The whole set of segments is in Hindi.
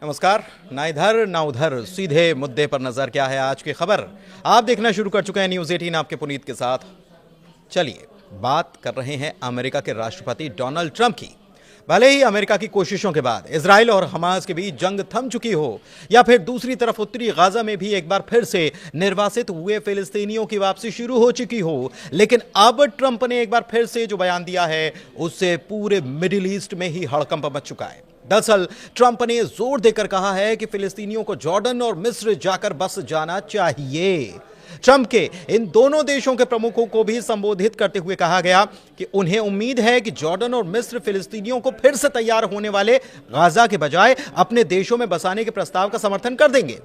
नमस्कार। ना इधर ना उधर, सीधे मुद्दे पर नजर। क्या है आज की खबर? आप देखना शुरू कर चुके हैं न्यूज़ 18 आपके पुनीत के साथ। चलिए बात कर रहे हैं अमेरिका के राष्ट्रपति डोनाल्ड ट्रंप की। भले ही अमेरिका की कोशिशों के बाद इजराइल और हमास के बीच जंग थम चुकी हो, या फिर दूसरी तरफ उत्तरी गाजा में भी एक बार फिर से निर्वासित हुए फिलिस्तीनियों की वापसी शुरू हो चुकी हो, लेकिन अब ट्रंप ने एक बार फिर से जो बयान दिया है उससे पूरे मिडिल ईस्ट में ही हड़कंप मच चुका है। दरअसल ट्रंप ने जोर देकर कहा है कि फिलिस्तीनियों को जॉर्डन और मिस्र जाकर बस जाना चाहिए। ट्रंप के इन दोनों देशों के प्रमुखों को भी संबोधित करते हुए कहा गया कि उन्हें उम्मीद है कि जॉर्डन और मिस्र फिलिस्तीनियों को फिर से तैयार होने वाले गाजा के बजाय अपने देशों में बसाने के प्रस्ताव का समर्थन कर देंगे।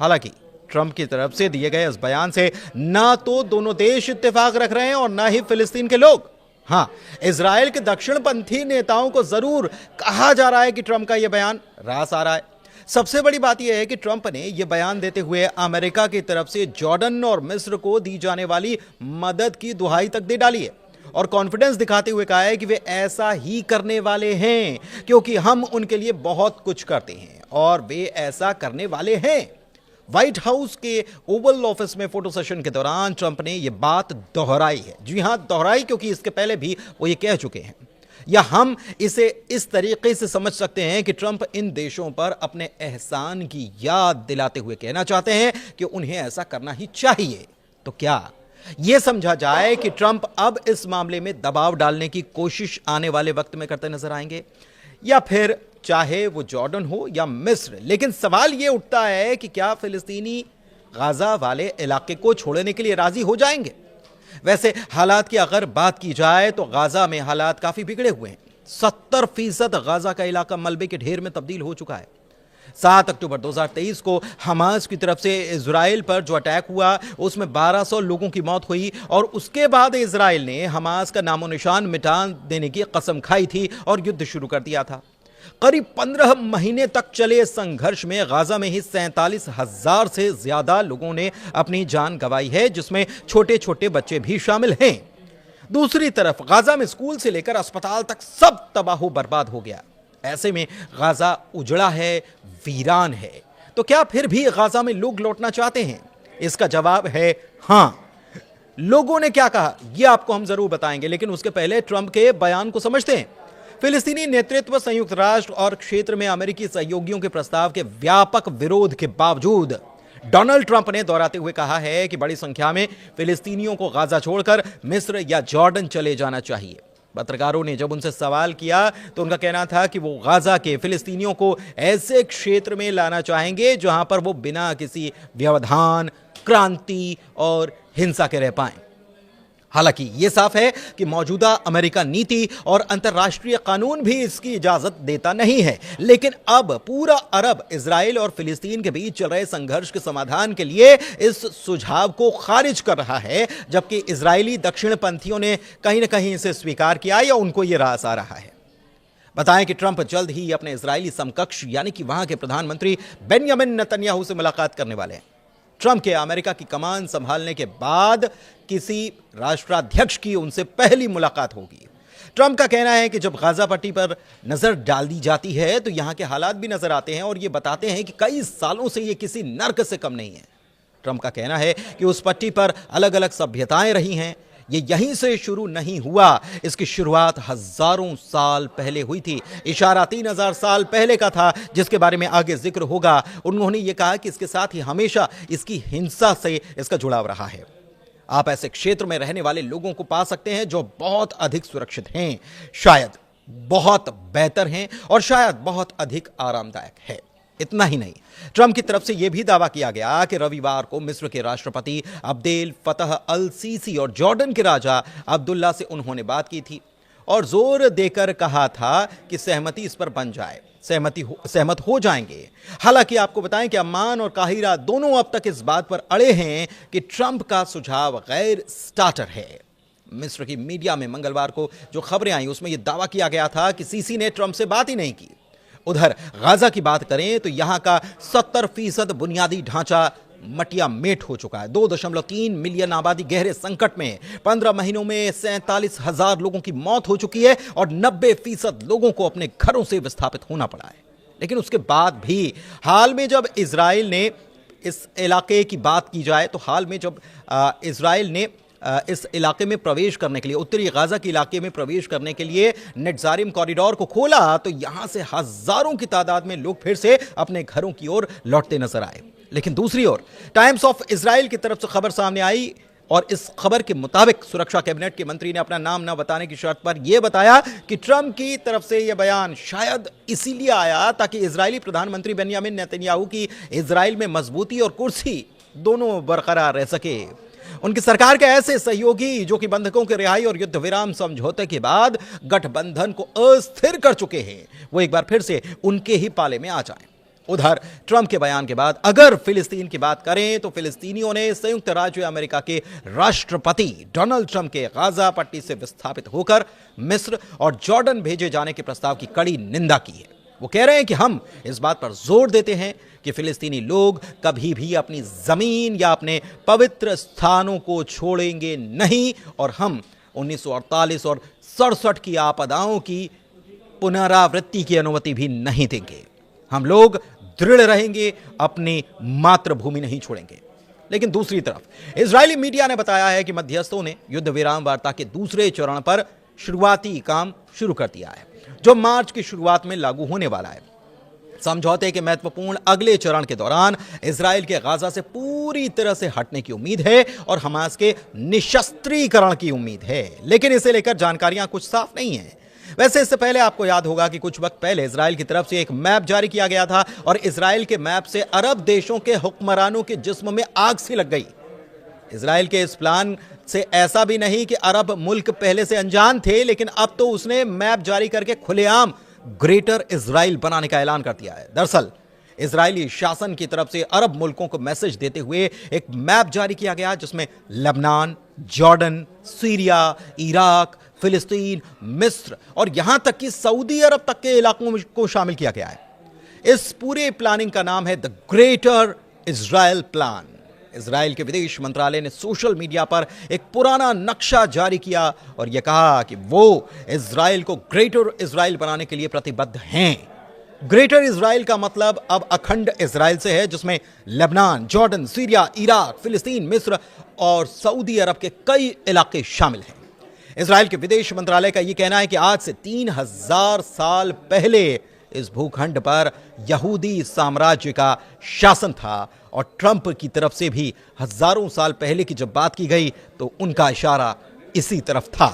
हालांकि ट्रंप की तरफ से दिए गए इस बयान से ना तो दोनों देश इत्तेफाक रख रहे हैं और ना ही फिलिस्तीन के लोग। हां, इजराइल के दक्षिणपंथी नेताओं को जरूर कहा जा रहा है कि ट्रंप का यह बयान रास आ रहा है। सबसे बड़ी बात यह है कि ट्रंप ने यह बयान देते हुए अमेरिका की तरफ से जॉर्डन और मिस्र को दी जाने वाली मदद की दुहाई तक दे डाली है और कॉन्फिडेंस दिखाते हुए कहा है कि वे ऐसा ही करने वाले हैं क्योंकि हम उनके लिए बहुत कुछ करते हैं और वे ऐसा करने वाले हैं। व्हाइट हाउस के ओवल ऑफिस में फोटो सेशन के दौरान ट्रंप ने यह बात दोहराई है। जी हां, दोहराई, क्योंकि इसके पहले भी वो ये कह चुके हैं। या हम इसे इस तरीके से समझ सकते हैं कि ट्रंप इन देशों पर अपने एहसान की याद दिलाते हुए कहना चाहते हैं कि उन्हें ऐसा करना ही चाहिए। तो क्या यह समझा जाए कि ट्रंप अब इस मामले में दबाव डालने की कोशिश आने वाले वक्त में करते नजर आएंगे, या फिर चाहे वो जॉर्डन हो या मिस्र? लेकिन सवाल यह उठता है कि क्या फिलिस्तीनी गाजा वाले इलाके को छोड़ने के लिए राजी हो जाएंगे? वैसे हालात की अगर बात की जाए तो गाजा में हालात काफी बिगड़े हुए हैं। 70% गाजा का इलाका मलबे के ढेर में तब्दील हो चुका है। 7 अक्टूबर 2023 को हमास की तरफ से इजराइल पर जो अटैक हुआ उसमें 1200 लोगों की मौत हुई और उसके बाद इजराइल ने हमास का नामो निशान मिटा देने की कसम खाई थी और युद्ध शुरू कर दिया था। करीब 15 महीने तक चले संघर्ष में गाजा में ही 47,000 से ज्यादा लोगों ने अपनी जान गंवाई है, जिसमें छोटे छोटे बच्चे भी शामिल हैं। दूसरी तरफ गाजा में स्कूल से लेकर अस्पताल तक सब तबाह बर्बाद हो गया। ऐसे में गाजा उजड़ा है, वीरान है। तो क्या फिर भी गाजा में लोग लौटना चाहते हैं? इसका जवाब है हां। लोगों ने क्या कहा यह आपको हम जरूर बताएंगे, लेकिन उसके पहले ट्रंप के बयान को समझते हैं। फिलिस्तीनी नेतृत्व संयुक्त राष्ट्र और क्षेत्र में अमेरिकी सहयोगियों के प्रस्ताव के व्यापक विरोध के बावजूद डोनाल्ड ट्रंप ने दोहराते हुए कहा है कि बड़ी संख्या में फिलिस्तीनियों को गाजा छोड़कर मिस्र या जॉर्डन चले जाना चाहिए। पत्रकारों ने जब उनसे सवाल किया तो उनका कहना था कि वो गाजा के फिलिस्तीनियों को ऐसे क्षेत्र में लाना चाहेंगे जहां पर वो बिना किसी व्यवधान, क्रांति और हिंसा के रह पाएं। हालांकि यह साफ है कि मौजूदा अमेरिका नीति और अंतर्राष्ट्रीय कानून भी इसकी इजाजत देता नहीं है, लेकिन अब पूरा अरब इजराइल और फिलिस्तीन के बीच चल रहे संघर्ष के समाधान के लिए इस सुझाव को खारिज कर रहा है, जबकि इजरायली दक्षिणपंथियों ने कहीं ना कहीं इसे स्वीकार किया या उनको यह रास आ रहा है। बताएं कि ट्रंप जल्द ही अपने इजरायली समकक्ष यानी कि वहां के प्रधानमंत्री बेंजामिन नेतन्याहू से मुलाकात करने वाले हैं। ट्रंप के अमेरिका की कमान संभालने के बाद किसी राष्ट्राध्यक्ष की उनसे पहली मुलाकात होगी। ट्रंप का कहना है कि जब गाजा पट्टी पर नजर डाल दी जाती है तो यहां के हालात भी नजर आते हैं और ये बताते हैं कि कई सालों से ये किसी नर्क से कम नहीं है। ट्रंप का कहना है कि उस पट्टी पर अलग अलग सभ्यताएं रही हैं, ये यहीं से शुरू नहीं हुआ, इसकी शुरुआत हजारों साल पहले हुई थी। इशारा 3000 साल पहले का था, जिसके बारे में आगे जिक्र होगा। उन्होंने ये कहा कि इसके साथ ही हमेशा इसकी हिंसा से इसका जुड़ाव रहा है। आप ऐसे क्षेत्र में रहने वाले लोगों को पा सकते हैं जो बहुत अधिक सुरक्षित हैं, शायद बहुत बेहतर हैं और शायद बहुत अधिक आरामदायक है। इतना ही नहीं, ट्रंप की तरफ से यह भी दावा किया गया कि रविवार को मिस्र के राष्ट्रपति अब्देल फतह अल सीसी और जॉर्डन के राजा अब्दुल्ला से उन्होंने बात की थी और जोर देकर कहा था कि सहमति इस पर बन जाए, सहमत हो जाएंगे। हालांकि आपको बताएं कि अम्मान और काहिरा दोनों अब तक इस बात पर अड़े हैं कि ट्रंप का सुझाव गैर स्टार्टर है। मिस्र की मीडिया में मंगलवार को जो खबरें आई उसमें यह दावा किया गया था कि सीसी ने ट्रंप से बात ही नहीं की। उधर गाजा की बात करें तो यहां का 70% बुनियादी ढांचा मटिया मेट हो चुका है। 2.3 मिलियन आबादी गहरे संकट में, 15 महीनों में 47,000 लोगों की मौत हो चुकी है और 90% लोगों को अपने घरों से विस्थापित होना पड़ा है। लेकिन उसके बाद भी हाल में जब इजराइल ने इस इलाके की बात की जाए तो हाल में जब इजराइल ने इस इलाके में प्रवेश करने के लिए, उत्तरी गाजा के इलाके में प्रवेश करने के लिए नेट्जारिम कॉरिडोर को खोला तो यहां से हजारों की तादाद में लोग फिर से अपने घरों की ओर लौटते नजर आए। लेकिन दूसरी ओर टाइम्स ऑफ इजराइल की तरफ से खबर सामने आई और इस खबर के मुताबिक सुरक्षा कैबिनेट के मंत्री ने अपना नाम न बताने की शर्त पर यह बताया कि ट्रंप की तरफ से यह बयान शायद इसीलिए आया ताकि इजरायली प्रधानमंत्री बेंयामिन नेतन्याहू की इजराइल में मजबूती और कुर्सी दोनों बरकरार रह सके। उनकी सरकार के ऐसे सहयोगी जो कि बंधकों के रिहाई और युद्ध विराम समझौते के बाद गठबंधन को अस्थिर कर चुके हैं, वो एक बार फिर से उनके ही पाले में आ जाएं। उधर ट्रंप के बयान के बाद अगर फिलिस्तीन की बात करें तो फिलिस्तीनियों ने संयुक्त राज्य अमेरिका के राष्ट्रपति डोनाल्ड ट्रंप के गाजा पट्टी से विस्थापित होकर मिस्र और जॉर्डन भेजे जाने के प्रस्ताव की कड़ी निंदा की है। वो कह रहे हैं कि हम इस बात पर जोर देते हैं कि फिलिस्तीनी लोग कभी भी अपनी जमीन या अपने पवित्र स्थानों को छोड़ेंगे नहीं और हम 1948 और 67 की आपदाओं की पुनरावृत्ति की अनुमति भी नहीं देंगे। हम लोग दृढ़ रहेंगे, अपनी मातृभूमि नहीं छोड़ेंगे। लेकिन दूसरी तरफ इजरायली मीडिया ने बताया है कि मध्यस्थों ने युद्ध विराम वार्ता के दूसरे चरण पर शुरुआती काम शुरू कर दिया है, जो मार्च की शुरुआत में लागू होने वाला है। समझौते के महत्वपूर्ण अगले चरण के दौरान इजराइल के गाजा से पूरी तरह से हटने की उम्मीद है और हमास के निशस्त्रीकरण की उम्मीद है, लेकिन इसे लेकर जानकारियां कुछ साफ नहीं है। वैसे इससे पहले आपको याद होगा कि कुछ वक्त पहले इजराइल की तरफ से एक मैप जारी किया गया था और इजराइल के मैप से अरब देशों के हुक्मरानों के जिस्म में आग सी लग गई। इजराइल के इस प्लान से ऐसा भी नहीं कि अरब मुल्क पहले से अनजान थे, लेकिन अब तो उसने मैप जारी करके खुलेआम ग्रेटर इजराइल बनाने का ऐलान कर दिया है। दरअसल इजरायली शासन की तरफ से अरब मुल्कों को मैसेज देते हुए एक मैप जारी किया गया जिसमें लेबनान, जॉर्डन, सीरिया, इराक, फिलिस्तीन, मिस्र और यहां तक कि सऊदी अरब तक के इलाकों को शामिल किया गया है। इस पूरे प्लानिंग का नाम है the greater Israel plan. Israel के विदेश मंत्रालय ने सोशल मीडिया पर एक पुराना नक्शा जारी किया और यह कहा कि वो इजराइल को ग्रेटर इजराइल बनाने के लिए प्रतिबद्ध हैं। ग्रेटर इजराइल का मतलब अब अखंड इजराइल से है, जिसमें लेबनान, जॉर्डन, सीरिया, इराक, फिलिस्तीन, मिस्र और सऊदी अरब के कई इलाके शामिल हैं। इजराइल के विदेश मंत्रालय का यह कहना है कि आज से 3000 साल पहले इस भूखंड पर यहूदी साम्राज्य का शासन था और ट्रंप की तरफ से भी हजारों साल पहले की जब बात की गई तो उनका इशारा इसी तरफ था।